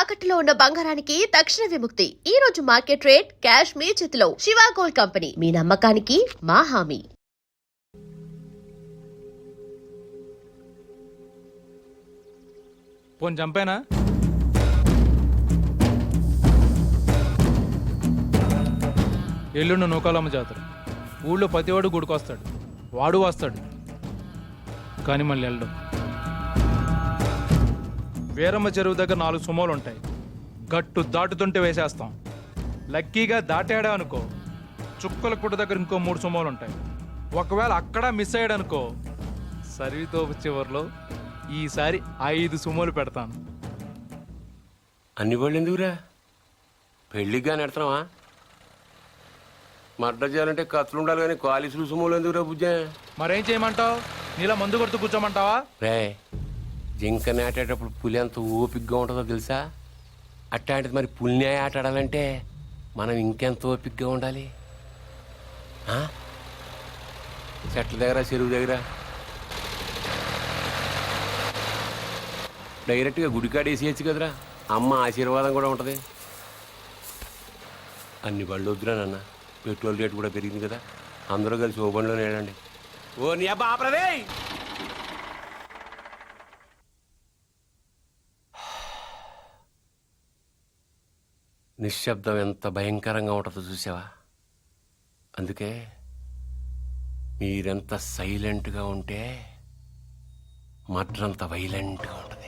తాకట్టులో ఉన్న బంగారానికి తక్షణ విముక్తి. ఈ రోజు మార్కెట్ రేట్ క్యాష్ మీ చేతిలో. శివ గోల్డ్ కంపెనీ, మీ నమ్మకానికి మా హామీ. పోని చంపేనా? ఎల్లుండి నూకాలమ్మ జాతర. ఊళ్ళో ప్రతివాడు గుడికొస్తాడు, వాడు వస్తాడు, కానీ మళ్ళీ వెళ్ళడం. వీరమ్మ చెరువు దగ్గర 4 సుమోలు ఉంటాయి. గట్టు దాటుతుంటే వేసేస్తాం. లక్కీగా దాటాడా అనుకో, చుక్కల కుట్ట దగ్గర ఇంకో 3 సుమోలు ఉంటాయి. ఒకవేళ అక్కడ మిస్ అయ్యాడనుకో, సరితో చివరిలో ఈసారి 5 సుమోలు పెడతాను. అన్ని వాళ్ళు ఎందుకురా? పెళ్ళిగా నెడతావా? మర్డర్ చేయాలంటే కత్తులు ఉండాలి కానీ కాలిసులు సుమోలు ఎందుకురా బుజ్జా? మరేం చేయమంటావు? నీలా మందు కొడుతూ కూర్చోమంటావా? రే, జింక నాటేటప్పుడు పులి ఎంత ఓపికగా ఉంటుందో తెలుసా? అట్లాంటిది మరి పులిని ఆట ఆడాలంటే మనం ఇంకెంత ఓపికగా ఉండాలి? చెట్ల దగ్గర, చెరువు దగ్గర డైరెక్ట్గా గుడికాడ వేసేయచ్చు కదరా, అమ్మ ఆశీర్వాదం కూడా ఉంటుంది. అన్ని బళ్ళు వద్దురా నాన్న, పెట్రోల్ రేటు కూడా పెరిగింది కదా, అందరూ కలిసి ఓ బండిలోనే వెళ్ళండి. ఓ నీ అబ్బా ఆపరదే. నిశ్శబ్దం ఎంత భయంకరంగా ఉంటుందో చూసావా? అందుకే మీరెంత సైలెంట్గా ఉంటే మర్డర్ అంత వైలెంట్గా ఉంటుంది.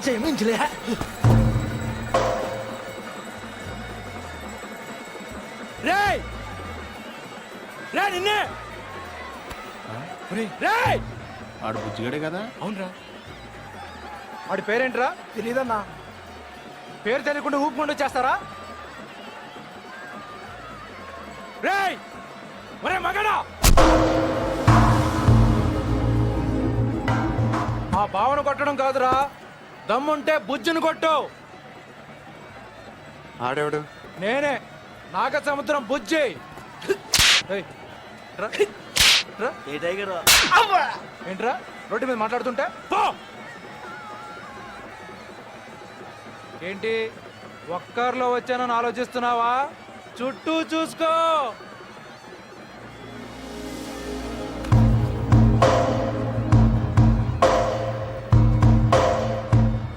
క్షమించలే. రేయ్ రే నిన్నే. రేయ్ ఆడు బుజ్జిగాడే కదా? అవునరా. వాడి పేరేంట్రా? తెలీదన్నా. పేరు తెలియకుండా ఊపుకుంటూ చేస్తారా? రేయ్ ఒరే మగడా, ఆ భావన కొట్టడం కాదురా, దమ్ముంటే బుజ్జును కొట్టు. ఆడేవాడు? నేనే, నాగ సముద్రం బుజ్జి. ఏయ్, రా, రా. ఏంట్రా రోడ్డు మీద మాట్లాడుతుంటే? పో. ఏంటి ఒక్కర్లో వచ్చానని ఆలోచిస్తున్నావా? చుట్టూ చూసుకో.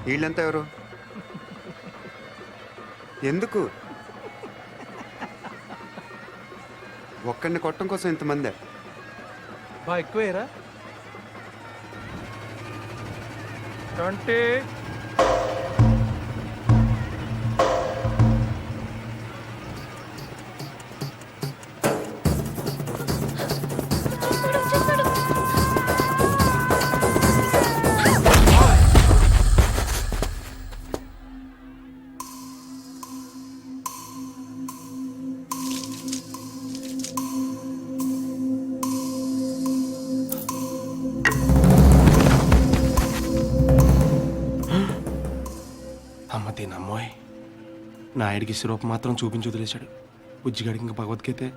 వీళ్ళంతా ఎవరు? ఎందుకు ఒక్కడిని కొట్టడం కోసం ఇంతమంది? బా ఎక్కువేరా. 20. అమ్మ దీనమ్మోయ్, నాయుడికి సిరూపం మాత్రం చూపించి వదిలేశాడు. బుజ్జిగాడికి ఇంకా భగవద్గీతే.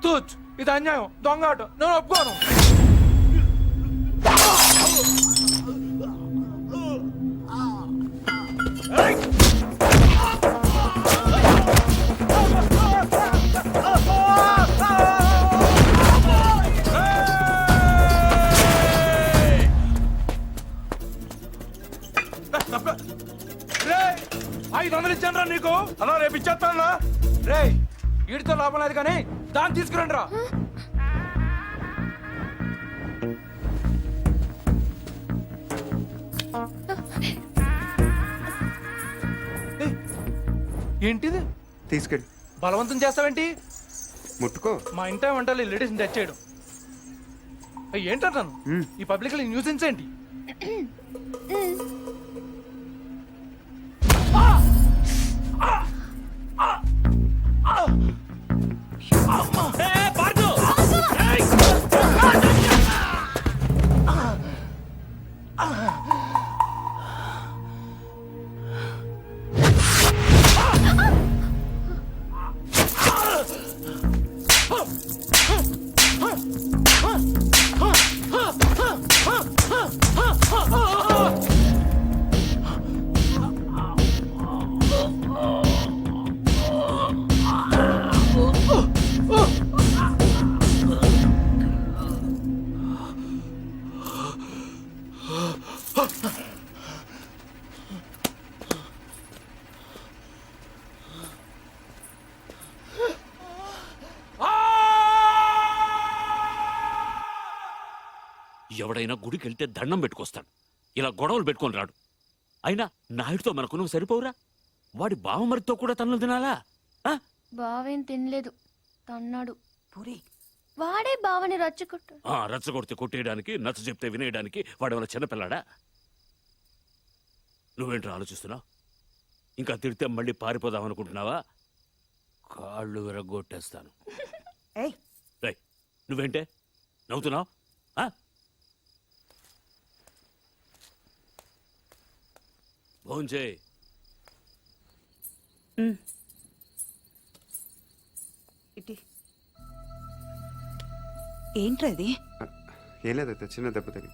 తూచ్ ఇది అన్యాయం దొంగ ఆట నేను ఒప్పుకోను. రేయ్, 500 ఇచ్చాను నీకు అలా రేపు ఇచ్చేస్తాను. రే వీడితో లాభం లేదు కానీ దాన్ని తీసుకురండి రా. ఏయ్, ఏంటిది తీసుకెళ్ళి బలవంతం చేస్తావేంటి? ముట్టుకో. మా ఇంట వంటలు లేడీస్ టచ్ చేయడం ఏంటంటాను ఈ పబ్లిక్ న్యూసెన్స్ ఏంటి? ఎవడైనా గుడికి వెళ్తే దండం పెట్టుకొస్తాడు, ఇలా గొడవలు పెట్టుకొని రాడు. అయినా నాయుడితో మనకు నువ్వు సరిపోవురా? వాడి బావమరితో కూడా తన్నులు తినాలా? ఆ? బావేం తినలేదు తన్నాడు. పూరి వాడే బావని రచ్చుకుంటు. రచ్చగొడితే కొట్టేయడానికి, నచ్చ చెప్తే వినేయడానికి వాడేమైనా చిన్నపిల్లాడా? నువ్వేంట్రా ఆలోచిస్తున్నావు? ఇంకా తిడితే మళ్ళీ పారిపోదాం అనుకుంటున్నావా? కాళ్ళు విరగొట్టేస్తాను. ఏయ్ రేయ్, నువ్వేంటే నవ్వుతున్నావు? భోంచేయ్. ఇటీ ఏంట్రా ఇది? ఏం లేదైతే చిన్న దెబ్బ తగిలి.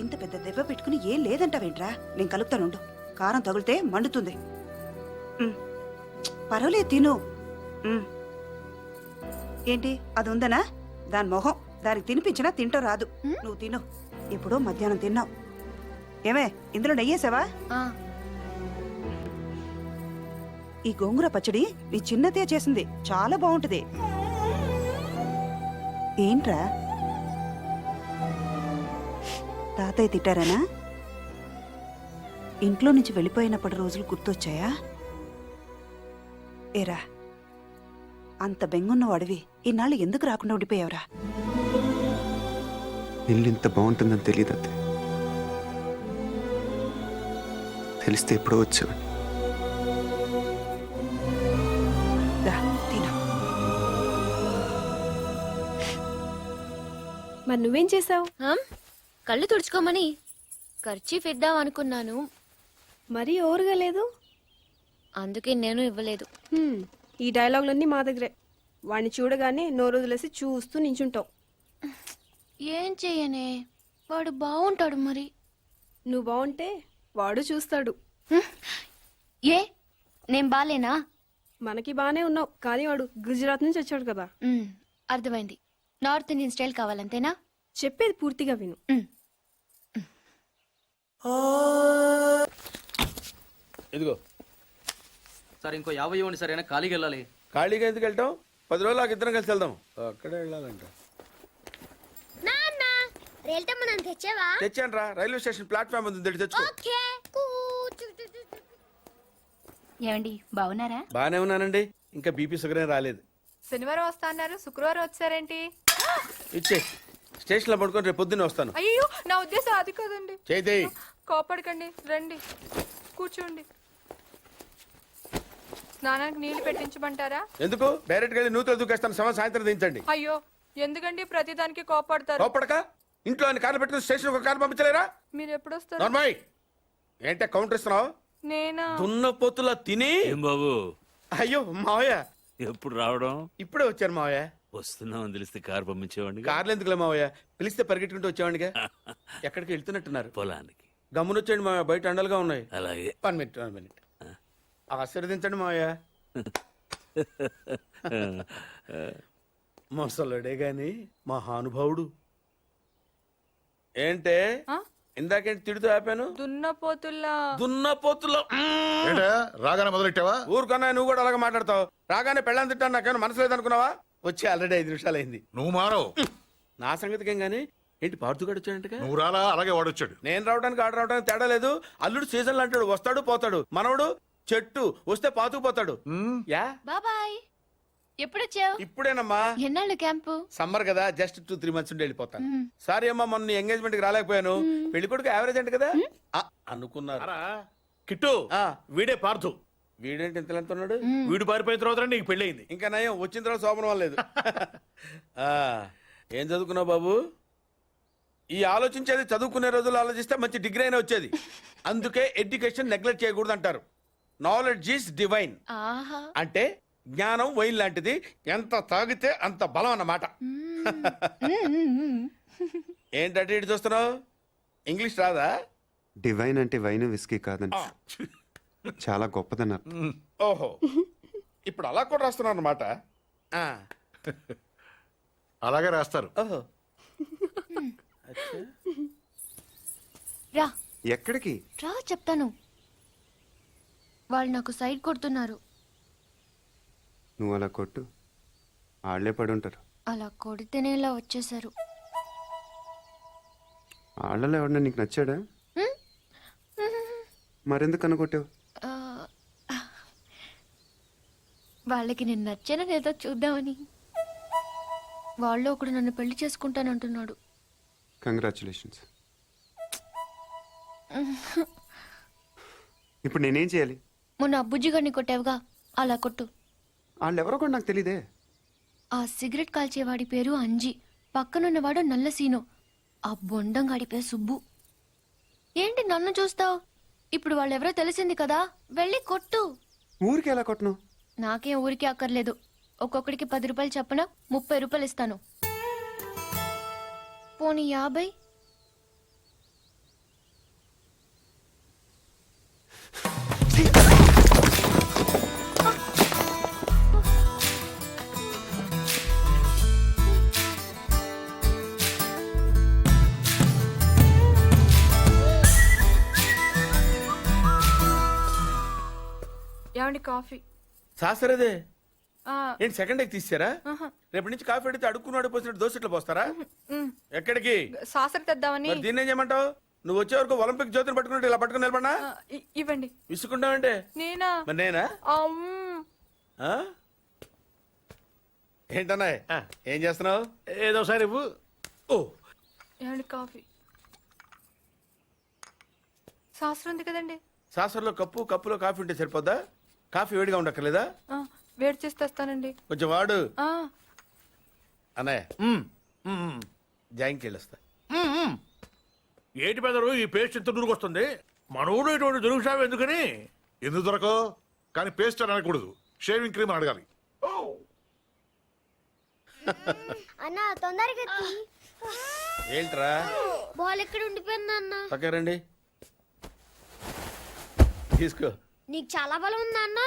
ఇంత పెద్ద దెబ్బ పెట్టుకుని ఏం లేదంటావేంట్రా? నేను కలుపుతానుండు. కారం తగిలితే మండుతుంది. పర్వాలేదు తిను. ఏంటి అది ఉందనా? దాని మొహం దానికి తినిపించినా తింటో రాదు. నువ్వు తిను. ఇప్పుడు మధ్యాహ్నం తిన్నావు. ఏమే ఇందులో నెయ్యేసావా? ఈ గోంగూర పచ్చడి నీ చిన్నతే చేసింది, చాలా బాగుంటది. ఏంట్రా తాతయ్య తిట్టారనా? ఇంట్లో నుంచి వెళ్ళిపోయినప్పటి రోజులు గుర్తొచ్చాయా? ఏరా అంత బెంగున్న వాడివి ఇన్నాళ్ళు ఎందుకు రాకుండా ఉండిపోయావురా? ఇల్లు ఇంత బాగుంటుందని తెలియదు అత్తే. తెలిస్తే ఎప్పుడో వచ్చేవాడిని. దా, తిను. మరి నువ్వేం చేసావు? కళ్ళు తుడుచుకోమని ఖర్చీఫ్ ఇద్దాం అనుకున్నాను. మరీ ఓవర్గా లేదు. అందుకే నేను ఇవ్వలేదు. ఈ డైలాగులన్నీ మా దగ్గరే. వాడిని చూడగానే నోరు వదిలేసి చూస్తూ నించుంటావు. ఏం చెయ్యనే, వాడు బాగుంటాడు. మరి నువ్వు బాగుంటే వాడు చూస్తాడు. ఏ నేను బాలేనా? మనకి బానే ఉన్నావు, కానీ వాడు గుజరాత్ నుంచి వచ్చాడు కదా. అర్థమైంది. నార్త్ ఇండియన్ స్టైల్ కావాలంతేనా? చెప్పేది పూర్తిగా విను. ఇదిగో సార్, ఇంకో 50 ఇవ్వండి సార్. అయినా ఖాళీకి వెళ్ళాలి. ఖాళీగా ఎందుకు వెళ్తాం? 10 రోజులు నాకు ఇద్దరం కలిసి వెళ్దాం. అక్కడే వెళ్ళాలంట. తెచ్చాను రా, రైల్వే స్టేషన్ ప్లాట్ఫామ్ ఉంది, తెచ్చుకో. ఏమండి బాగున్నారా? బానే ఉన్నానండి. ఇంకా బీపీ షుగర్ ఏం రాలేదు. శనివారం వస్తా అన్నారు, శుక్రవారం వచ్చారేంటి? ఇచ్చే స్టేషన్ లో పడుకొని రేపు పొద్దున్నే వస్తాను. అయ్యో నా ఉద్దేశం అది కాదండి. చేయి. కోపడకండి, రండి కూర్చోండి. స్నానానికి నీళ్లు పెట్టించమంటారా? ఎందుకు? డైరెక్ట్ గా వెళ్ళి నూతులు దూకేస్తాను. సాయంత్రం దించండి. అయ్యో ఎందుకండి ప్రతిదానికి కోపడతారు? కోపడక ఇంట్లో అన్ని కార్లు పెట్టుకుని స్టేషన్ ఒక కారు పంపించలేరా? మీరు ఎప్పుడు వస్తారు? నార్మల్ ఏంటే కౌంటర్ ఇస్తున్నావు? నేనా? దున్న పొత్తులా తిని. ఏం బాబు, అయ్యో మావయ్య ఎప్పుడు రావడం? ఇప్పుడే వచ్చాను మావయ్య. వస్తున్నామని తెలిస్తే కారు పంపించేవాడిని కార్లు ఎందుకులే మావయ్య, పిలిస్తే పరిగెట్టుకుంటూ వచ్చేవాడిగా. ఎక్కడికి వెళ్తున్నట్టున్నారు? పొలానికి. గమ్మునొచ్చేయండి మావయ్య, బయట అండలుగా ఉన్నాయి. అలాగే. 1 మినిట్ 1 మినిట్. ఆశీర్వదించండి మావయ్య. ముసలుడే గాని మహానుభావుడు. ఏంటే ఇందాకేంటి తిడుతూ ఆపాను? దున్నపోతుల్లో రాగానే మొదలెట్టావా? ఊరుకన్నా నువ్వు కూడా అలాగే మాట్లాడతావు. రాగానే పెళ్ళని తిట్టాను, నాకేమైనా మనసు లేదనుకున్నావా? వచ్చి ఆల్రెడీ 5 నిమిషాలు అయింది. నువ్వు మారవు. నా సంగతికేం గానీ ఏంటి పాడుతుగాడు వచ్చాడంటగా? నువ్వు రాలా, అలాగే వాడొచ్చాడు. నేను రావడానికి ఆడ రావడానికి తేడా లేదు. అల్లుడు సీజన్లు అంటాడు, వస్తాడు పోతాడు. మనవడు చెట్టు వస్తే పాతుకుపోతాడు. యా బాబాయ్ ఎప్పుడొచ్చావు? ఇప్పుడేనమ్మా. ఎన్నాళ్ళు క్యాంపు? సమ్మర్ కదా, జస్ట్ 2-3 మంత్స్ ఉండి వెళ్ళిపోతాను. సారీ అమ్మా, మొన్న ఎంగేజ్మెంట్ కి రాలేకపోయాను. పెళ్లి కొడుకు యావరేజ్ అంటే కదా అనుకున్నారు. కిట్టు, వీడే పార్థు. వీడేంటి ఇంత ఎంత ఉన్నాడు? వీడు పారిపోయిన తర్వాత నీకు పెళ్ళయింది. ఇంకా నయం, వచ్చిన తర్వాత శోభనం లేదు. ఏం చదువుకున్నావు బాబు? ఈ ఆలోచించేది చదువుకునే రోజులు ఆలోచిస్తే మంచి డిగ్రీ అయినా వచ్చేది. అందుకే ఎడ్యుకేషన్ నెగ్లెక్ట్ చేయకూడదు అంటారు. Knowledge is divine. అంటే జ్ఞానం వైన్ లాంటిది, ఎంత తాగితే అంత బలం అన్నమాట. ఏంటంటే ఇటు చూస్తున్నావు? ఇంగ్లీష్ రాదా? డివైన్ అంటే వైన్ విస్కీ కాదని, చాలా గొప్పదన్నారు. ఓహో, ఇప్పుడు అలా కూడా రాస్తున్నావు అన్నమాట. అలాగే రాస్తారు. ఓహో, రా ఎక్కడికి రా చెప్తాను. వాళ్ళు నాకు సైడ్ కొడుతున్నారు. నువ్వు అలా కొట్టు, ఆళ్లే పడి ఉంటారు. అలా కొడితేనే ఇలా వచ్చేసారు. ఆళ్ళలో ఎవడన్నా నీకు నచ్చాడా? మరెందుకు అనుకొట్టావు? వాళ్ళకి నేను నచ్చానని ఏదో చూద్దామని. వాళ్ళు ఒకడు నన్ను పెళ్లి చేసుకుంటానంటున్నాడు. కంగ్రాచులేషన్స్. ఇప్పుడు నేనేం చేయాలి? మొన్న అబ్బుజ్జి గారిని కొట్టావుగా, అలా కొట్టు. వాళ్ళెవరో కూడా నాకు తెలీదే. ఆ సిగరెట్ కాల్చేవాడి పేరు అంజి, పక్కనున్నవాడు నల్ల సీను, ఆ బొండంగాడి పేరు సుబ్బు. ఏంటి నన్ను చూస్తావు? ఇప్పుడు వాళ్ళెవరో తెలిసింది కదా, వెళ్ళి కొట్టు. ఊరికి ఎలా కొట్టను? నాకేం ఊరికే అక్కర్లేదు. ఒక్కొక్కడికి 10 రూపాయలు చప్పున 30 రూపాయలు ఇస్తాను. పోనీ 50? ఏమండి కాఫీ? శాస్త్రదే ఏంటి సెకండ్ ఎగ్ తీసారా? రేపటి నుంచి కాఫీ అడిగితే అడుక్కున్నాడు పోసినట్టు దోశట్లు పోస్తారా? ఎక్కడికి? సాసర తెద్దామని. మరి దీన్ని ఏం చేయమంటావు? నువ్వు వచ్చే వరకు ఒలింపిక్ జ్యోతిని పట్టుకున్నట్టు ఇలా పట్టుకుని నిలబడినా ఇవ్వండి. విసుకుంటావంటే? నేనా? మరి నేనా? ఏంటన్నా ఏం చేస్తున్నావు? ఏదో సార్ ఇవ్వు. ఓ ఏమండి కాఫీ? సాసర ఉంది కదండి. సాసర్లో కప్పులో కాఫీ ఉంటే సరిపోద్దా? కాఫీ వేడిగా ఉండక్కర్లేదా? వేడి చేసి తెస్తానండి. కొంచెం వాడు అన్నయ్య. జాయింకి వెళ్ళొస్తా. ఏటి పెదరు ఈ పేస్ట్ ఎంత దూరుకొస్తుంది? మనోడు ఇటువంటి దొరుకుతావు ఎందుకని? ఎందుకు దొరకవు? కానీ పేస్ట్ అని అనకూడదు, షేవింగ్ క్రీమ్ అని అడగాలి. అన్నా తొందరగా ఏంట్రా? బాల్ ఎక్కడ ఉండిపోయింది అన్న? పక్క రండి, తీసుకో. నీకు చాలా బలం ఉందా అన్న?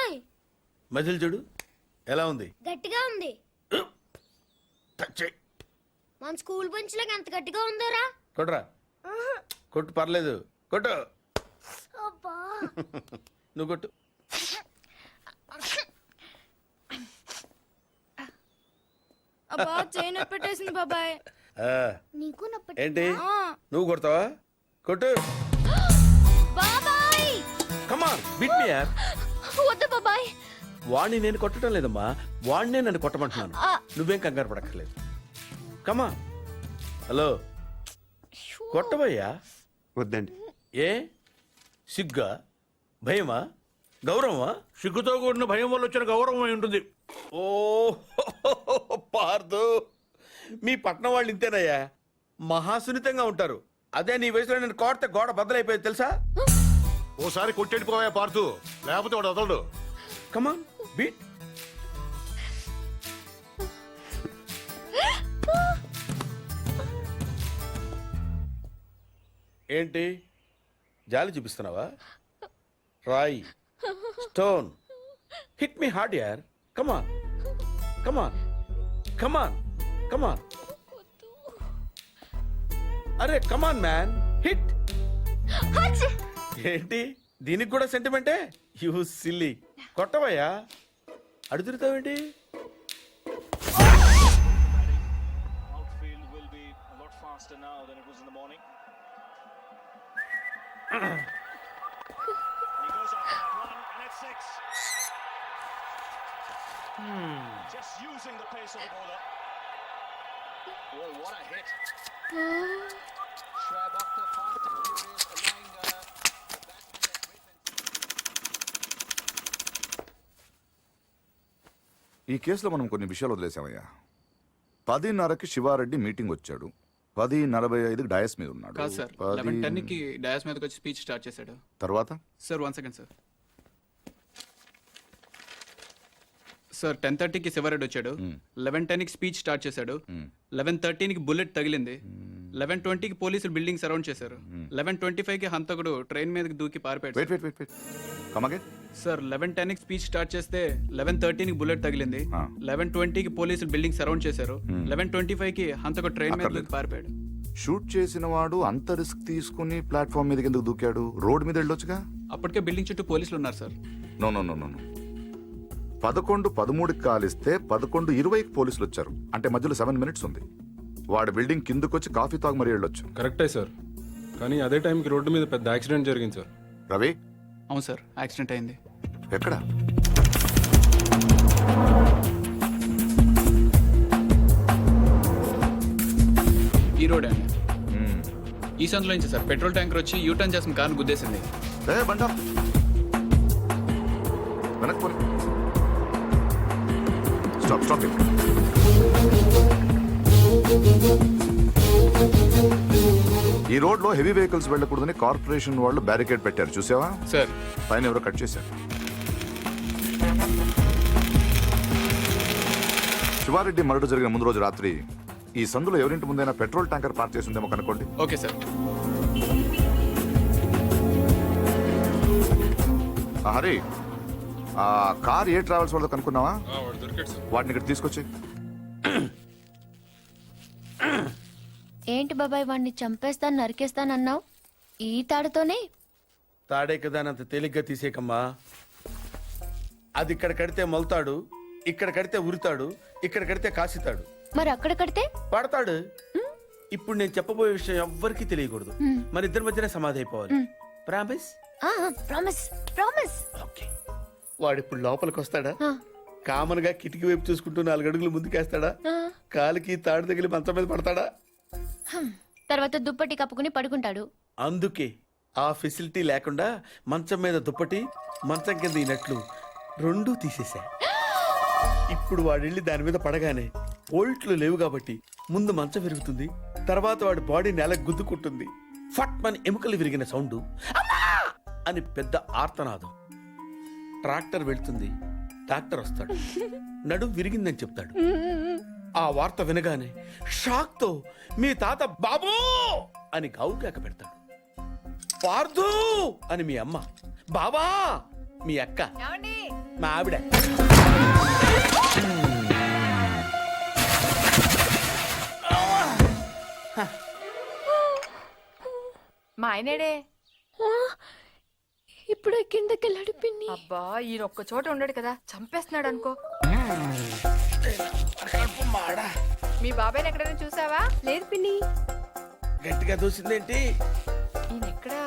మజిల్ చూడు ఎలా ఉంది? గట్టిగా ఉంది. మన స్కూల్ బెంచ్ లాగా ఎంత గట్టిగా ఉందోరా. కొట్రా, కొట్టు, పర్లేదు, కొట్టు. నువ్వు కొట్టు. అబ్బా చేయి నొప్పి పెట్టేసింది బాబాయ్. నీకు నొప్పి ఏంటి నువ్వు కొడతావా? కొట్టు. బాబాయ్ కమాన్ బీట్ మీ యార్. వద్దు బాబాయ్. వాణ్ణి నేను కొట్టడం లేదమ్మా, వాణ్ణే నన్ను కొట్టమంటున్నాను. నువ్వేం కంగారు పడక్కర్లేదు. కమా. హలో, కొట్టబోయ్యా. వద్దండి. ఏ సిగ్గా, భయమా, గౌరవమా? సిగ్గుతో కూడిన భయం వల్ల వచ్చిన గౌరవం అయి ఉంటుంది. ఓ పార్దు, మీ పట్నం వాళ్ళు ఇంతేనయ్యా, మహాసున్నితంగా ఉంటారు. అదే నీ వయసులో నేను కోడితే గోడ బద్దలైపోయేది తెలుసా? ఓసారి కొట్టెడిపోయా పార్తు, లేకపోతే వాడు వదలడు. కమాన్ బీట్. ఏంటి జాలి చూపిస్తున్నావా? రాయ్ స్టోన్ హిట్ మీ హార్డ్ యార్. కమాన్ కమాన్ కమాన్ కమాన్. అరే కమాన్ మ్యాన్, హిట్. ఏంటి దీనికి కూడా సెంటిమెంటే? You silly. కొట్టవయ్యా, అడుగుతావేంటి? Just using the pace of the bowler. Boy, what a hit. Schwab off the fast and furious, allowing the batsman that great. ఈ కేసులో మనం కొన్ని విషయాలు వదిలేసామయ్యా. 10:30కి శివారెడ్డి మీటింగ్ వచ్చాడు. 10:45కి డయాస్ మీద ఉన్నాడు. కాదు సార్, 11:10కి డయాస్ మీదకి వచ్చి స్పీచ్ స్టార్ట్ చేశాడు. తర్వాత సార్ 1 సెకండ్ సార్. సార్ 10:30కి శివారెడ్డి వచ్చాడు. 11:10కి స్పీచ్ స్టార్ట్ చేశాడు. 11:13కి బుల్లెట్ తగిలింది. 11:20కి పోలీసులు బిల్డింగ్ సరౌండ్ చేశారు. 11:25కి హంతకుడు ట్రైన్ మీదకి దూకి పారిపోయాడు. Wait wait wait wait come again. Sir 11:10కి స్పీచ్ స్టార్ట్ చేస్తే 11:13కి బుల్లెట్ తగిలింది. 11:20కి పోలీసులు బిల్డింగ్ సరౌండ్ చేశారు. 11:25కి హంతకుడు ట్రైన్ మీద దూకి పారిపోయాడు. షూట్ చేసిన వాడు అంత రిస్క్ తీసుకుని ప్లాట్ఫామ్ మీదకి ఎందుకు దూకాడు? రోడ్ మీద వెళ్ళొచ్చుగా. అప్పటికే బిల్డింగ్ చుట్టూ పోలీసులు ఉన్నారు sir. No no no no 11:13కి కాలిస్తే 11:20కి పోలీసులు వచ్చారు. అంటే మధ్యలో 7 minutes ఉంది. వాడు బిల్డింగ్ కిందకొచ్చి కాఫీ తాగు మరీ వెళ్ళొచ్చు. కరెక్టే సార్, కానీ అదే టైంకి రోడ్డు మీద పెద్ద యాక్సిడెంట్ జరిగింది సార్. రవి. అవును సార్, యాక్సిడెంట్ అయింది. ఎక్కడ? ఈ రోడ్ అండి. ఈ సందులో నుంచి సార్ పెట్రోల్ ట్యాంకర్ వచ్చి యూటర్న్ చేసిన కార్ను గుద్దేసింది. బండా వెనక్కి స్టాప్ స్టాప్. ఈ రోడ్ లో హెవీ వెహికల్స్ వెళ్ళకూడదని కార్పొరేషన్ వాళ్ళు బ్యారికేడ్ పెట్టారు, చూసావా? సార్ పైన ఎవరో కట్ చేశారు. శివారెడ్డి మరణ జరిగిన ముందు రోజు రాత్రి ఈ సందులో ఎవరింటి ముందైనా పెట్రోల్ ట్యాంకర్ పార్క్ చేసి ఉందేమో కనుక్కోండి. Okay sir. హరి, ఆ కార్ ఏ ట్రావెల్స్ వాళ్ళతో కనుక్కున్నావా? వాటిని ఇక్కడ తీసుకొచ్చి. ఏంటి బాబాయ్, వాడిని చంపేస్తాను నరికేస్తానన్నావు? ఈ తాడుతోనే? తాడే కదా అంత తేలిగ్గా తీసేకమ్మా. అది ఇక్కడ కడితే మొలతాడు, ఇక్కడ కడితే ఉరితాడు, ఇక్కడ కడితే కాసితాడు. మరి అక్కడ కడితే పడతాడు. ఇప్పుడు నేను చెప్పబోయే విషయం ఎవ్వరికీ తెలియకూడదు. మన ఇద్దరి మధ్యనే సమాధి అయిపోవాలి. ప్రామిస్? Promise promise. ఓకే. వాడు ఇప్పుడు లోపలికి వస్తాడా? కామన్ గా కిటికీ వైపు చూసుకుంటూ 4 అడుగులు ముందుకేస్తాడా? కాలికి తాడు తగిలి మంచం మీద పడతాడా? తర్వాత దుప్పటి కప్పుకుని పడుకుంటాడు. అందుకే ఆ ఫెసిలిటీ లేకుండా మంచం మీద దుప్పటి, మంచం కింద ఈనట్లు రెండూ తీసేశా. ఇప్పుడు వాడెళ్ళి దాని మీద పడగానే ఓల్ట్లు లేవు కాబట్టి ముందు మంచం విరుగుతుంది, తర్వాత వాడి బాడీ నేలకు గుద్దుకుంటుంది. ఫట్ మన ఎముకలు విరిగిన సౌండ్, అని పెద్ద ఆర్తనాదం. ట్రాక్టర్ వెళ్తుంది, డాక్టర్ వస్తాడు, నడుం విరిగిందని చెప్తాడు. ఆ వార్త వినగానే షాక్ తో మీ తాత బాబూ అని గావుకేక పెడతాడు. పార్దు అని మీ అమ్మ, బాబా మీ అక్క, మా ఆవిడ. మా ఆయనేడే ఇప్పుడు కిందకెళ్ళాడు పిన్ని. అబ్బా ఈయన ఒక్క చోట ఉండడు కదా, చంపేస్తున్నాడు అనుకో. మీ బాబాయ్ని ఎక్కడైనా చూసావా? లేదు పిన్ని. గట్టిగా దూసిందేంటి? ఈయన ఎక్కడా?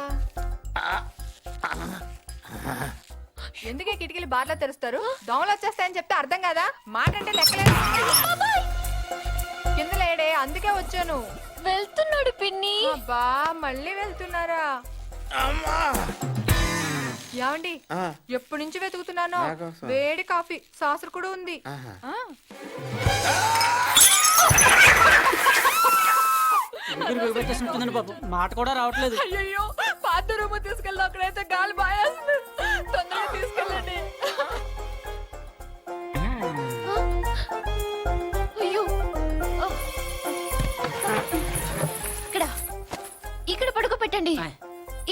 ఎందుకే కిటికీలు బార్లా తెరుస్తారు? దోమలు వచ్చేస్తాయని చెప్తే అర్థం కదా? మాట అంటే లెక్కలేదు. కింద లేడే, అందుకే వచ్చాను. వెళ్తున్నాడు పిన్ని. అబ్బా మళ్ళీ వెళ్తున్నారా? ఏమండి, ఎప్పటి నుంచి వెతుకుతున్నానో వేడి కాఫీ సాసర్ కూడా ఉంది. మాట కూడా రావట్లేదు. అయ్యో పాత రూమ్ తీసుకెళ్ళి అక్కడైతే గాలి బాయేస్తుంది. తొందరగా తీసుకెళ్ళండి. అయ్యో, ఇక్కడ పడుకోబెట్టండి. ఏమండి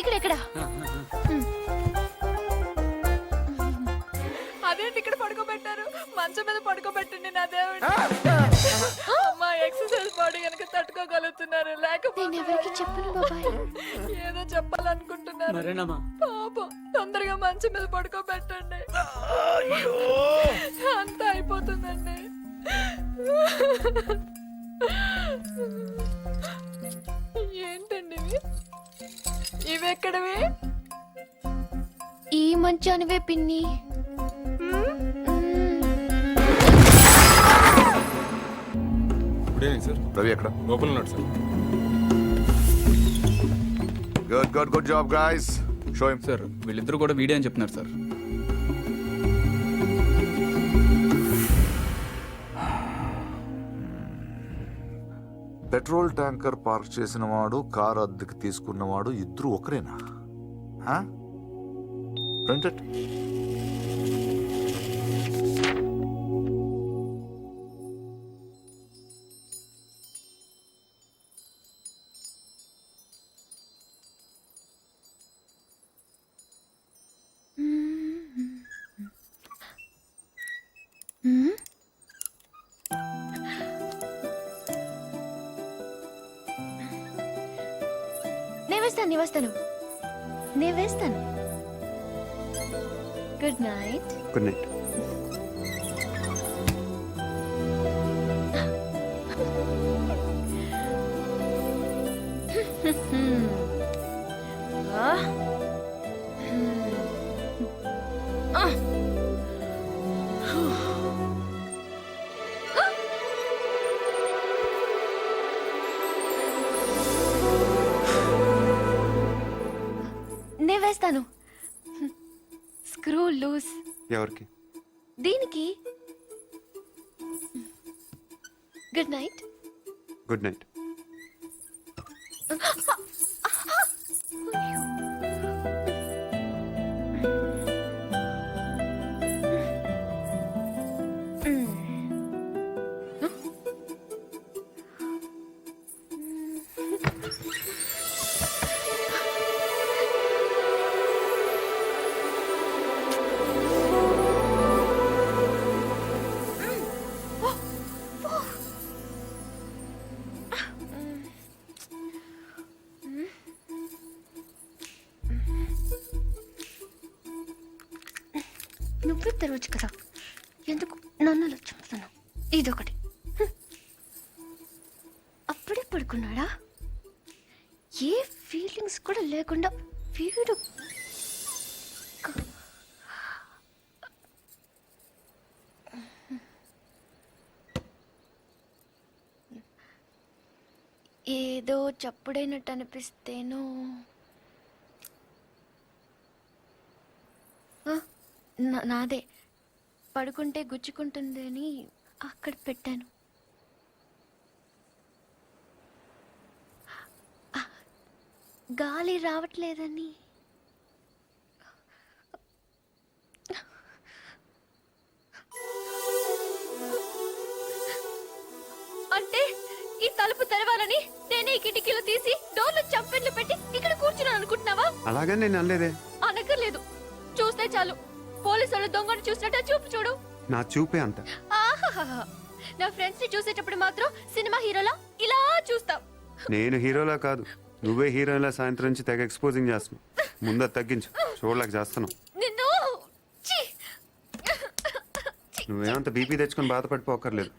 ఇక్కడ అదేంటి ఇక్కడ పడుకోబెట్టారు? మంచం మీద పడుకోబెట్టండి నా దేవుడు. అమ్మా ఎక్సర్సైజ్ బాడీ కనుక తట్టుకోగలుగుతున్నారు, లేకపోతే నేను ఎవరికి చెప్పను బాబాయ్. ఏదో చెప్పాలనుకుంటున్నారు. పాపం తొందరగా మంచం మీద పడుకోబెట్టండి. అంతా అయిపోతుందండి. ఏంటండి ఇవి ఎక్కడవి? ఈ మంచానివే పిన్ని. సార్ రవి ఎక్కడ? లోపల ఉన్నాడు sir. Good good good job guys. Show him. Sir వీళ్ళిద్దరూ కూడా వీడే అని చెప్తున్నారు సార్. పెట్రోల్ ట్యాంకర్ పార్క్ చేసిన వాడు, కార్ అద్దెకి తీసుకున్నవాడు ఇద్దరు ఒకరేనా? ప్రింటెడ్. నేను వేస్తాను. Good night. Good night. నేను వేస్తాను. Screw loose. ఎవరికి? దీనికి. Good night. Good night. నువ్వే తెరవచ్చు కదా, ఎందుకు నన్ను అలా చంపుతాను? ఇదొకటి. అప్పుడే పడుకున్నాడా? ఏ ఫీలింగ్స్ కూడా లేకుండా వీడు. ఏదో చప్పుడైనట్టు అనిపిస్తేనో. నాదే పడుకుంటే గుచ్చుకుంటుంది అని అక్కడ పెట్టాను. గాలి రావట్లేదని. అంటే ఈ తలుపు తెరవాలని నేనే ఈ కిటికీలు తీసి డోర్లు చంపెట్లు పెట్టి ఇక్కడ కూర్చున్నాను అనుకుంటున్నావా? అలాగే నేను అనలేదే. అనక్కర్లేదు, చూస్తే చాలు. పోలీసులు దొంగను చూసినట్టు చూపు చూడు. నా చూపే అంత. ఆహాహా. నా ఫ్రెండ్స్ ని చూసేటప్పుడు మాత్రం సినిమా హీరోలా ఇలా చూస్తావు. నేను హీరోలా కాదు, నువ్వే హీరోలా సాయంత్రం నుంచి తెగ ఎక్స్పోజింగ్ చేస్తున్నావు. ముందు తగ్గించు, చూడలేక చేస్తున్నావు. నిన్ను ఛీ! నువ్వేమంత బీపీ తెచ్చుకొని బాధపడిపోకర్లేదు.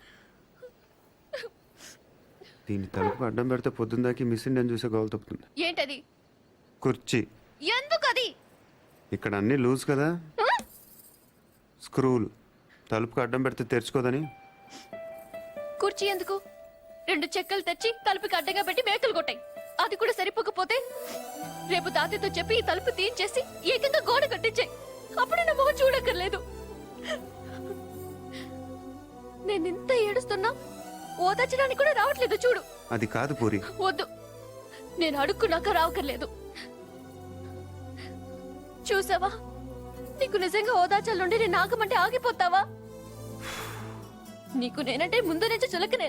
దీన్ని తలుపు అడ్డం పెడితే పొద్దుందాకి మిస్ ఇండియన్ చూసే గోల్ తప్పుతుంది. ఏంటది? కుర్చీ. ఎందుకది? ఇక్కడ అన్ని లూజ్ కదా, స్క్రూలు. తలుపుకి అడ్డం పెడితే తెరుచుకోదని. కుర్చీ ఎందుకు? 2 చెక్కలు తెచ్చి తలుపుకి అడ్డంగా పెట్టి మేకలు కొట్టాయి. అది కూడా సరిపోకపోతే రేపు తాతయ్యతో చెప్పి ఈ తలుపు తీయించేసి ఏకంగా గోడ కట్టించాయి. అప్పుడు నా మొహం చూడక్కర్లేదు. నేనింత ఏడుస్తున్నా ఓదార్చడానికి కూడా రావట్లేదు చూడు. అది కాదు పూరి. వద్దు, నేను అడుక్కున్నాక రావక్కర్లేదు. చూసావా, నీకు నిజంగా ఓదార్చాలంటే నేను ఆగమంటే ఆగిపోతావా? నీకు నేనంటే ముందు నుంచి చులకనే.